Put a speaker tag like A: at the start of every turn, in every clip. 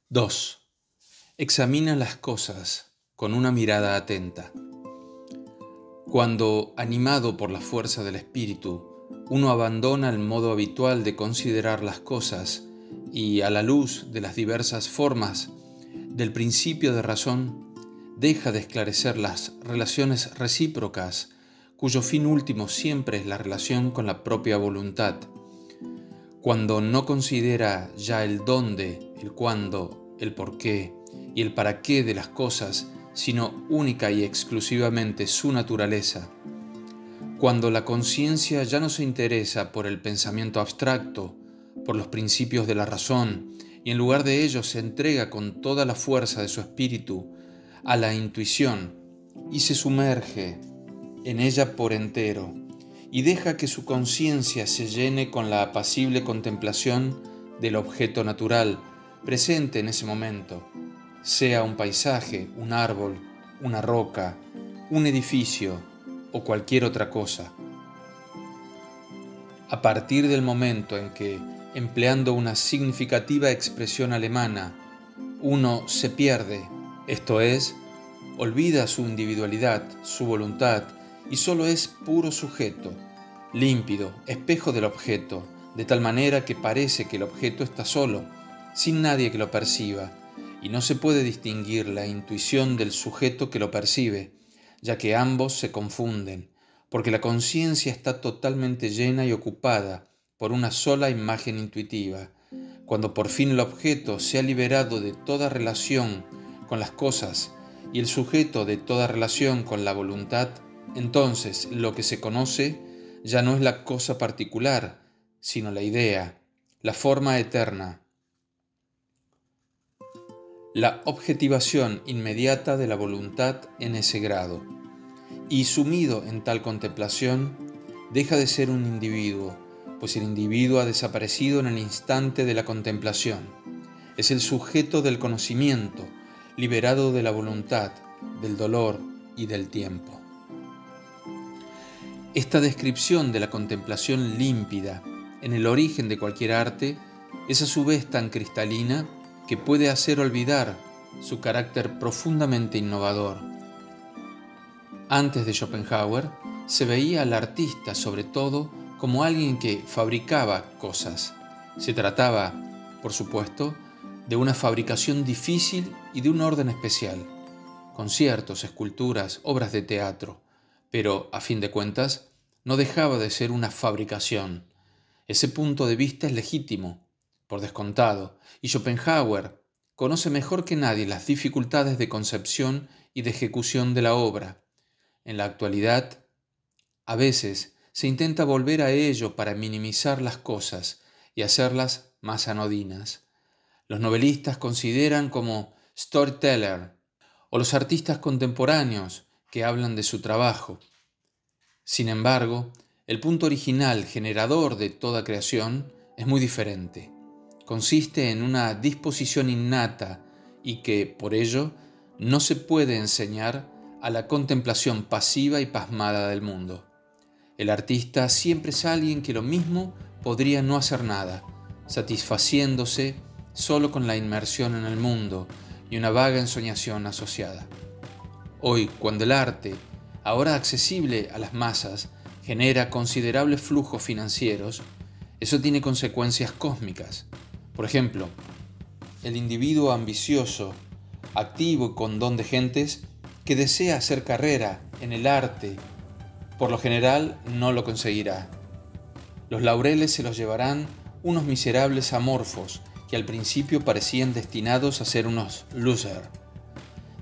A: 2. Examina las cosas con una mirada atenta. Cuando, animado por la fuerza del espíritu, uno abandona el modo habitual de considerar las cosas y, a la luz de las diversas formas del principio de razón, deja de esclarecer las relaciones recíprocas, cuyo fin último siempre es la relación con la propia voluntad. Cuando no considera ya el dónde, el cuándo, el por qué y el para qué de las cosas, sino única y exclusivamente su naturaleza. Cuando la conciencia ya no se interesa por el pensamiento abstracto, por los principios de la razón, y en lugar de ello se entrega con toda la fuerza de su espíritu a la intuición y se sumerge en ella por entero, y deja que su conciencia se llene con la apacible contemplación del objeto natural presente en ese momento, sea un paisaje, un árbol, una roca, un edificio o cualquier otra cosa. A partir del momento en que, empleando una significativa expresión alemana, uno se pierde, esto es, olvida su individualidad, su voluntad, y solo es puro sujeto, límpido, espejo del objeto, de tal manera que parece que el objeto está solo, sin nadie que lo perciba, y no se puede distinguir la intuición del sujeto que lo percibe, ya que ambos se confunden, porque la conciencia está totalmente llena y ocupada por una sola imagen intuitiva. Cuando por fin el objeto se ha liberado de toda relación con las cosas y el sujeto de toda relación con la voluntad, entonces lo que se conoce ya no es la cosa particular, sino la idea, la forma eterna, la objetivación inmediata de la voluntad en ese grado. Y sumido en tal contemplación, deja de ser un individuo, pues el individuo ha desaparecido en el instante de la contemplación. Es el sujeto del conocimiento, liberado de la voluntad, del dolor y del tiempo. Esta descripción de la contemplación límpida en el origen de cualquier arte es a su vez tan cristalina que puede hacer olvidar su carácter profundamente innovador. Antes de Schopenhauer, se veía al artista sobre todo como alguien que fabricaba cosas. Se trataba, por supuesto, de una fabricación difícil y de un orden especial, conciertos, esculturas, obras de teatro, pero, a fin de cuentas, no dejaba de ser una fabricación. Ese punto de vista es legítimo, por descontado, y Schopenhauer conoce mejor que nadie las dificultades de concepción y de ejecución de la obra. En la actualidad, a veces se intenta volver a ello para minimizar las cosas y hacerlas más anodinas. Los novelistas consideran como storyteller o los artistas contemporáneos que hablan de su trabajo. Sin embargo, el punto original generador de toda creación es muy diferente. Consiste en una disposición innata y que, por ello, no se puede enseñar a la contemplación pasiva y pasmada del mundo. El artista siempre es alguien que lo mismo podría no hacer nada, satisfaciéndose solo con la inmersión en el mundo y una vaga ensoñación asociada. Hoy, cuando el arte, ahora accesible a las masas, genera considerables flujos financieros, eso tiene consecuencias cósmicas. Por ejemplo, el individuo ambicioso, activo y con don de gentes, que desea hacer carrera en el arte, por lo general no lo conseguirá. Los laureles se los llevarán unos miserables amorfos que al principio parecían destinados a ser unos losers.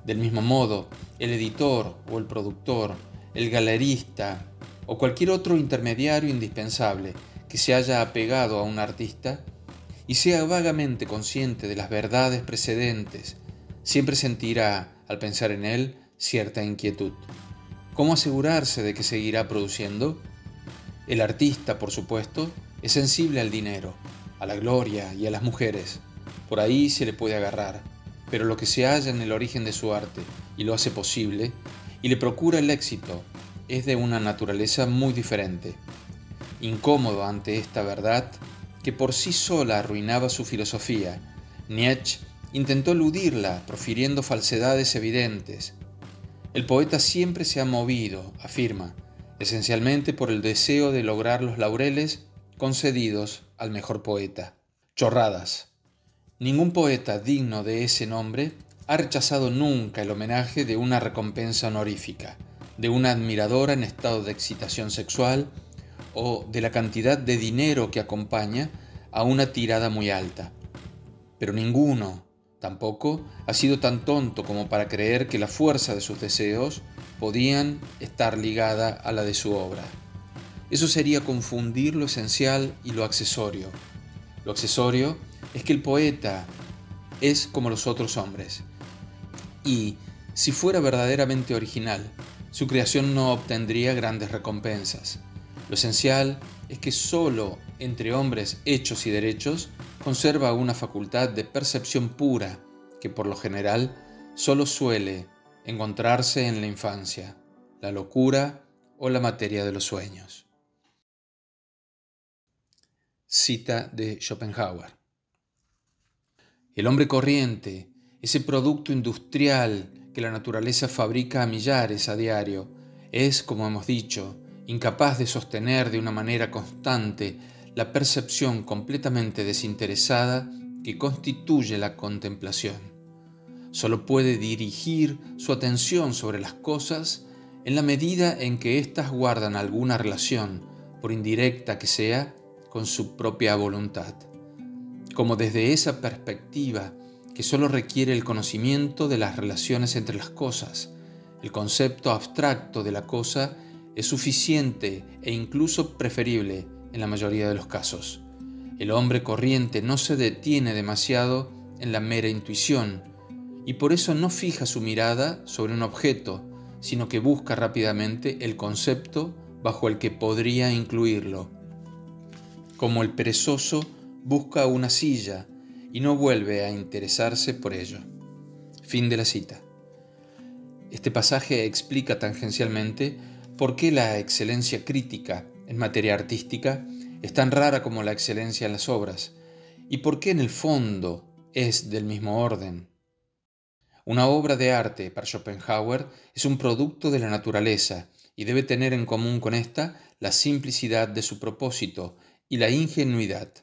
A: Del mismo modo, el editor o el productor, el galerista o cualquier otro intermediario indispensable que se haya apegado a un artista y sea vagamente consciente de las verdades precedentes, siempre sentirá, al pensar en él, cierta inquietud. ¿Cómo asegurarse de que seguirá produciendo? El artista, por supuesto, es sensible al dinero, a la gloria y a las mujeres. Por ahí se le puede agarrar, pero lo que se halla en el origen de su arte y lo hace posible, y le procura el éxito, es de una naturaleza muy diferente. Incómodo ante esta verdad, que por sí sola arruinaba su filosofía, Nietzsche intentó eludirla, profiriendo falsedades evidentes. El poeta siempre se ha movido, afirma, esencialmente por el deseo de lograr los laureles concedidos al mejor poeta. Chorradas. Ningún poeta digno de ese nombre ha rechazado nunca el homenaje de una recompensa honorífica, de una admiradora en estado de excitación sexual o de la cantidad de dinero que acompaña a una tirada muy alta. Pero ninguno, tampoco, ha sido tan tonto como para creer que la fuerza de sus deseos podían estar ligada a la de su obra. Eso sería confundir lo esencial y lo accesorio. Lo accesorio es que el poeta es como los otros hombres. Y, si fuera verdaderamente original, su creación no obtendría grandes recompensas. Lo esencial es que solo entre hombres hechos y derechos conserva una facultad de percepción pura que por lo general solo suele encontrarse en la infancia, la locura o la materia de los sueños. Cita de Schopenhauer. El hombre corriente, ese producto industrial que la naturaleza fabrica a millares a diario, es, como hemos dicho, incapaz de sostener de una manera constante la percepción completamente desinteresada que constituye la contemplación. Solo puede dirigir su atención sobre las cosas en la medida en que éstas guardan alguna relación, por indirecta que sea, con su propia voluntad. Como desde esa perspectiva que solo requiere el conocimiento de las relaciones entre las cosas, el concepto abstracto de la cosa es suficiente e incluso preferible en la mayoría de los casos. El hombre corriente no se detiene demasiado en la mera intuición y por eso no fija su mirada sobre un objeto, sino que busca rápidamente el concepto bajo el que podría incluirlo. Como el perezoso busca una silla y no vuelve a interesarse por ello. Fin de la cita. Este pasaje explica tangencialmente por qué la excelencia crítica en materia artística es tan rara como la excelencia en las obras y por qué en el fondo es del mismo orden. Una obra de arte para Schopenhauer es un producto de la naturaleza y debe tener en común con esta la simplicidad de su propósito y la ingenuidad.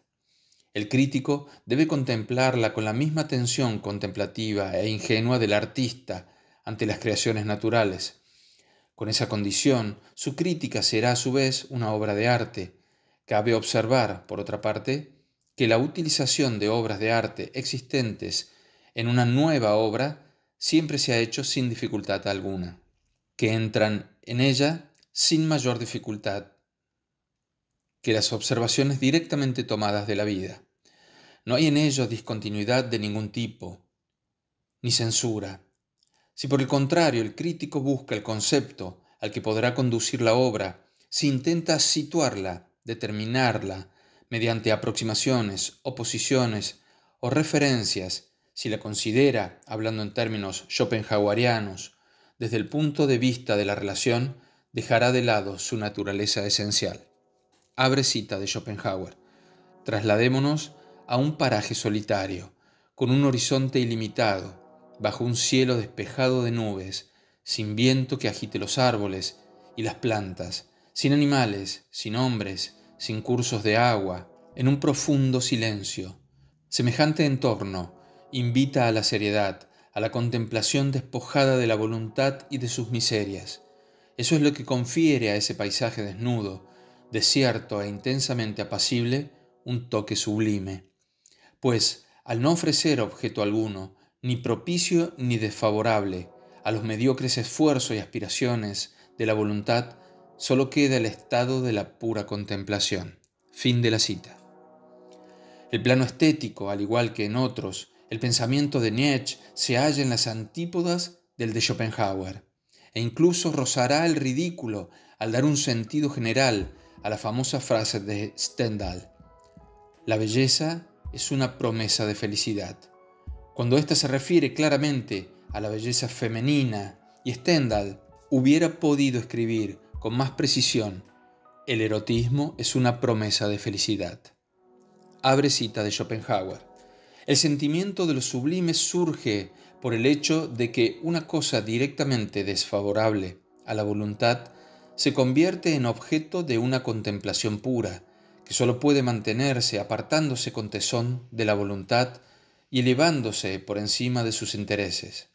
A: El crítico debe contemplarla con la misma atención contemplativa e ingenua del artista ante las creaciones naturales. Con esa condición, su crítica será a su vez una obra de arte. Cabe observar, por otra parte, que la utilización de obras de arte existentes en una nueva obra siempre se ha hecho sin dificultad alguna, que entran en ella sin mayor dificultad que las observaciones directamente tomadas de la vida. No hay en ello discontinuidad de ningún tipo, ni censura. Si por el contrario el crítico busca el concepto al que podrá conducir la obra, si intenta situarla, determinarla, mediante aproximaciones, oposiciones o referencias, si la considera, hablando en términos schopenhauerianos, desde el punto de vista de la relación, dejará de lado su naturaleza esencial. Abre cita de Schopenhauer. Trasladémonos a un paraje solitario, con un horizonte ilimitado, bajo un cielo despejado de nubes, sin viento que agite los árboles y las plantas, sin animales, sin hombres, sin cursos de agua, en un profundo silencio. Semejante entorno invita a la seriedad, a la contemplación despojada de la voluntad y de sus miserias. Eso es lo que confiere a ese paisaje desnudo, desierto e intensamente apacible, un toque sublime. Pues, al no ofrecer objeto alguno, ni propicio ni desfavorable, a los mediocres esfuerzos y aspiraciones de la voluntad, solo queda el estado de la pura contemplación. Fin de la cita. El plano estético, al igual que en otros, el pensamiento de Nietzsche se halla en las antípodas del de Schopenhauer, e incluso rozará el ridículo al dar un sentido general a la famosa frase de Stendhal: la belleza es una promesa de felicidad, cuando ésta se refiere claramente a la belleza femenina, y Stendhal hubiera podido escribir con más precisión: el erotismo es una promesa de felicidad. Abre cita de Schopenhauer. El sentimiento de lo sublime surge por el hecho de que una cosa directamente desfavorable a la voluntad se convierte en objeto de una contemplación pura, que sólo puede mantenerse apartándose con tesón de la voluntad y elevándose por encima de sus intereses.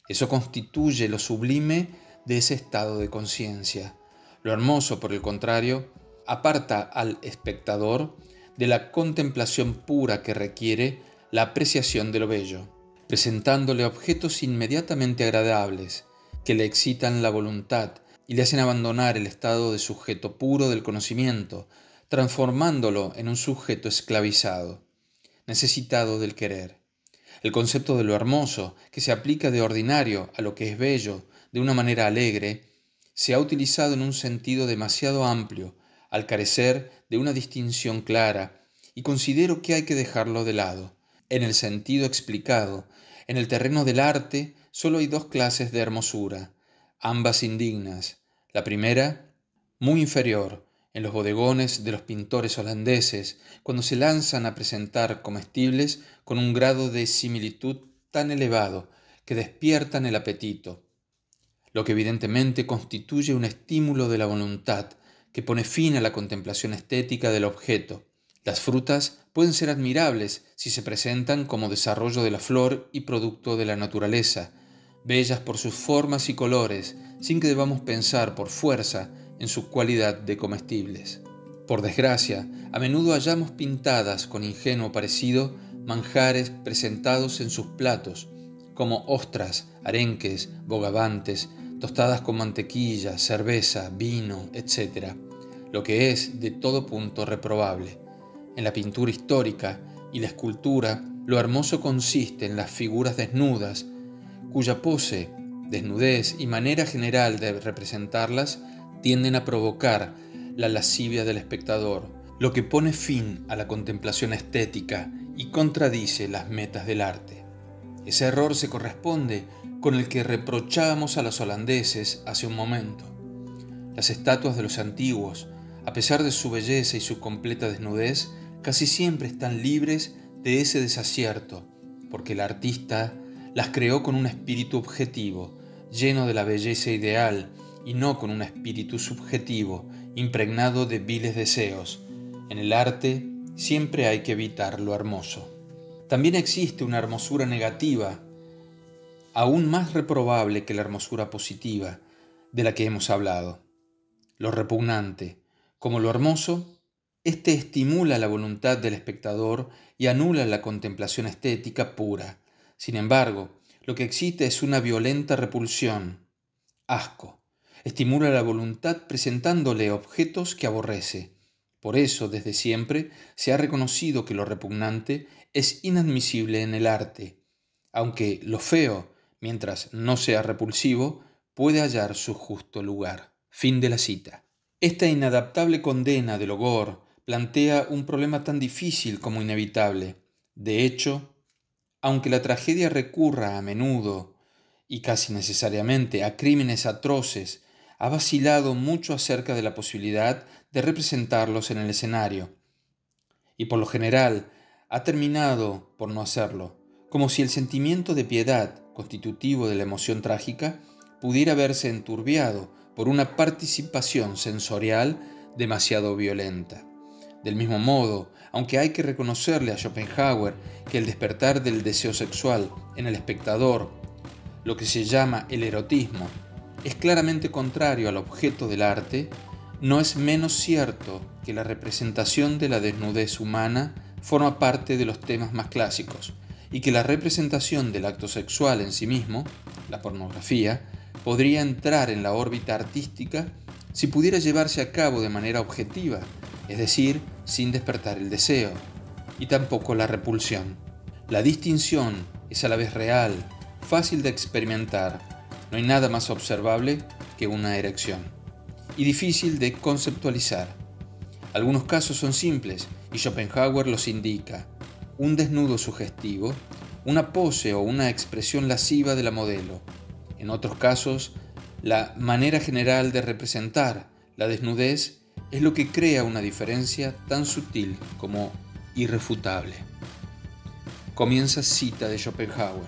A: Eso constituye lo sublime de ese estado de conciencia. Lo hermoso, por el contrario, aparta al espectador de la contemplación pura que requiere la apreciación de lo bello, presentándole objetos inmediatamente agradables que le excitan la voluntad y le hacen abandonar el estado de sujeto puro del conocimiento, transformándolo en un sujeto esclavizado, necesitado del querer. El concepto de lo hermoso, que se aplica de ordinario a lo que es bello de una manera alegre, se ha utilizado en un sentido demasiado amplio, al carecer de una distinción clara, y considero que hay que dejarlo de lado. En el sentido explicado, en el terreno del arte, solo hay dos clases de hermosura, ambas indignas. La primera, muy inferior, en los bodegones de los pintores holandeses, cuando se lanzan a presentar comestibles con un grado de similitud tan elevado que despiertan el apetito, lo que evidentemente constituye un estímulo de la voluntad que pone fin a la contemplación estética del objeto. Las frutas pueden ser admirables si se presentan como desarrollo de la flor y producto de la naturaleza, bellas por sus formas y colores, sin que debamos pensar por fuerza en su cualidad de comestibles. Por desgracia, a menudo hallamos pintadas con ingenuo parecido manjares presentados en sus platos, como ostras, arenques, bogavantes, tostadas con mantequilla, cerveza, vino, etc., lo que es de todo punto reprobable. En la pintura histórica y la escultura, lo hermoso consiste en las figuras desnudas, cuya pose, desnudez y manera general de representarlas tienden a provocar la lascivia del espectador, lo que pone fin a la contemplación estética y contradice las metas del arte. Ese error se corresponde con el que reprochábamos a los holandeses hace un momento. Las estatuas de los antiguos, a pesar de su belleza y su completa desnudez, casi siempre están libres de ese desacierto, porque el artista las creó con un espíritu objetivo, lleno de la belleza ideal, y no con un espíritu subjetivo, impregnado de viles deseos. En el arte siempre hay que evitar lo hermoso. También existe una hermosura negativa, aún más reprobable que la hermosura positiva, de la que hemos hablado. Lo repugnante, como lo hermoso, éste estimula la voluntad del espectador y anula la contemplación estética pura. Sin embargo, lo que excita es una violenta repulsión, asco. Estimula la voluntad presentándole objetos que aborrece. Por eso, desde siempre, se ha reconocido que lo repugnante es inadmisible en el arte, aunque lo feo, mientras no sea repulsivo, puede hallar su justo lugar. Fin de la cita. Esta inadaptable condena del gore plantea un problema tan difícil como inevitable. De hecho, aunque la tragedia recurra a menudo y casi necesariamente a crímenes atroces, ha vacilado mucho acerca de la posibilidad de representarlos en el escenario, y por lo general ha terminado por no hacerlo, como si el sentimiento de piedad, constitutivo de la emoción trágica, pudiera verse enturbiado por una participación sensorial demasiado violenta. Del mismo modo, aunque hay que reconocerle a Schopenhauer que el despertar del deseo sexual en el espectador, lo que se llama el erotismo, es claramente contrario al objeto del arte, no es menos cierto que la representación de la desnudez humana forma parte de los temas más clásicos y que la representación del acto sexual en sí mismo, la pornografía, podría entrar en la órbita artística si pudiera llevarse a cabo de manera objetiva, es decir, sin despertar el deseo, y tampoco la repulsión. La distinción es a la vez real, fácil de experimentar. No hay nada más observable que una erección, y difícil de conceptualizar. Algunos casos son simples, y Schopenhauer los indica: un desnudo sugestivo, una pose o una expresión lasciva de la modelo. En otros casos, la manera general de representar la desnudez es lo que crea una diferencia tan sutil como irrefutable. Comienza cita de Schopenhauer.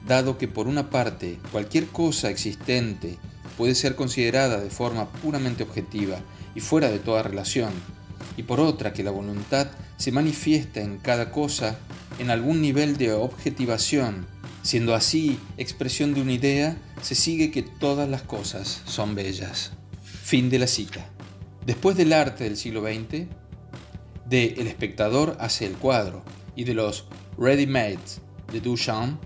A: Dado que por una parte cualquier cosa existente puede ser considerada de forma puramente objetiva y fuera de toda relación, y por otra que la voluntad se manifiesta en cada cosa en algún nivel de objetivación, siendo así expresión de una idea, se sigue que todas las cosas son bellas. Fin de la cita. Después del arte del siglo XX, de El espectador hace el cuadro y de los ready-mades de Duchamp,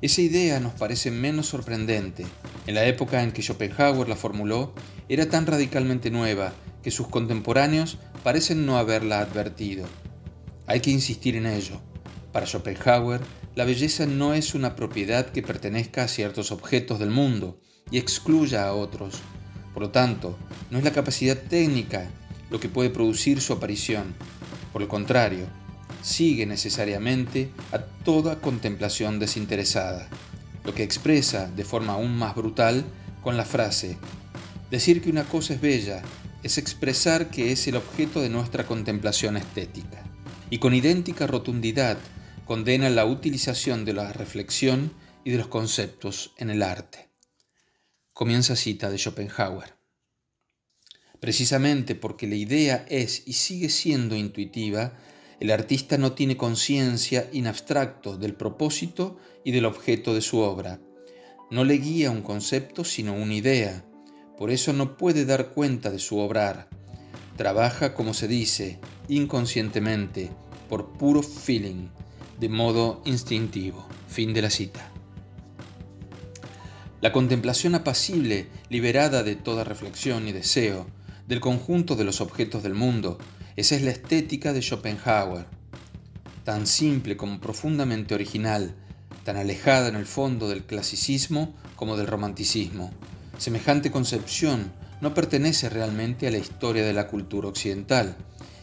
A: esa idea nos parece menos sorprendente. En la época en que Schopenhauer la formuló, era tan radicalmente nueva que sus contemporáneos parecen no haberla advertido. Hay que insistir en ello. Para Schopenhauer, la belleza no es una propiedad que pertenezca a ciertos objetos del mundo y excluya a otros. Por lo tanto, no es la capacidad técnica lo que puede producir su aparición. Por el contrario, sigue necesariamente a toda contemplación desinteresada, lo que expresa de forma aún más brutal con la frase: decir que una cosa es bella es expresar que es el objeto de nuestra contemplación estética. Y con idéntica rotundidad condena la utilización de la reflexión y de los conceptos en el arte. Comienza cita de Schopenhauer. Precisamente porque la idea es y sigue siendo intuitiva, el artista no tiene conciencia in abstracto del propósito y del objeto de su obra. No le guía un concepto sino una idea. Por eso no puede dar cuenta de su obrar. Trabaja, como se dice, inconscientemente, por puro feeling, de modo instintivo. Fin de la cita. La contemplación apacible, liberada de toda reflexión y deseo, del conjunto de los objetos del mundo, esa es la estética de Schopenhauer. Tan simple como profundamente original, tan alejada en el fondo del clasicismo como del romanticismo. Semejante concepción no pertenece realmente a la historia de la cultura occidental,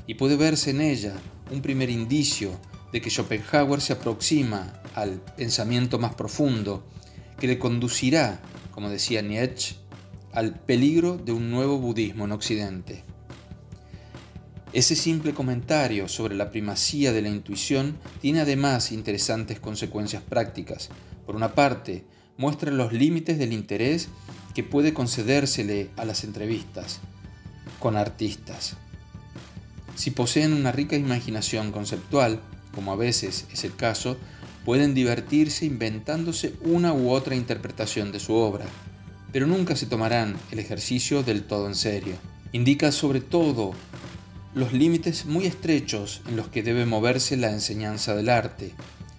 A: y puede verse en ella un primer indicio de que Schopenhauer se aproxima al pensamiento más profundo, que le conducirá, como decía Nietzsche, al peligro de un nuevo budismo en Occidente. Ese simple comentario sobre la primacía de la intuición tiene además interesantes consecuencias prácticas. Por una parte, muestra los límites del interés que puede concedérsele a las entrevistas con artistas. Si poseen una rica imaginación conceptual, como a veces es el caso, pueden divertirse inventándose una u otra interpretación de su obra, pero nunca se tomarán el ejercicio del todo en serio. Indica sobre todo los límites muy estrechos en los que debe moverse la enseñanza del arte.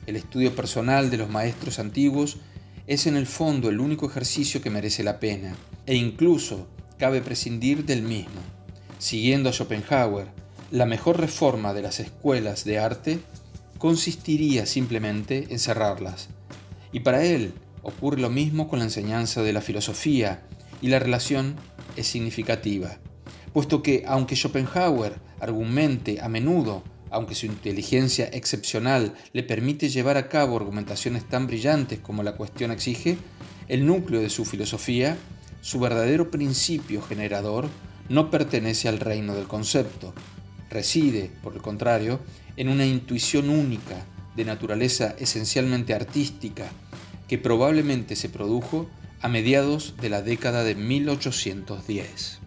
A: El estudio personal de los maestros antiguos es en el fondo el único ejercicio que merece la pena, e incluso cabe prescindir del mismo. Siguiendo a Schopenhauer, la mejor reforma de las escuelas de arte consistiría simplemente en cerrarlas. Y para él ocurre lo mismo con la enseñanza de la filosofía, y la relación es significativa, puesto que aunque Schopenhauer argumente a menudo, aunque su inteligencia excepcional le permite llevar a cabo argumentaciones tan brillantes como la cuestión exige, el núcleo de su filosofía, su verdadero principio generador, no pertenece al reino del concepto. Reside, por el contrario, en una intuición única, de naturaleza esencialmente artística, que probablemente se produjo a mediados de la década de 1810.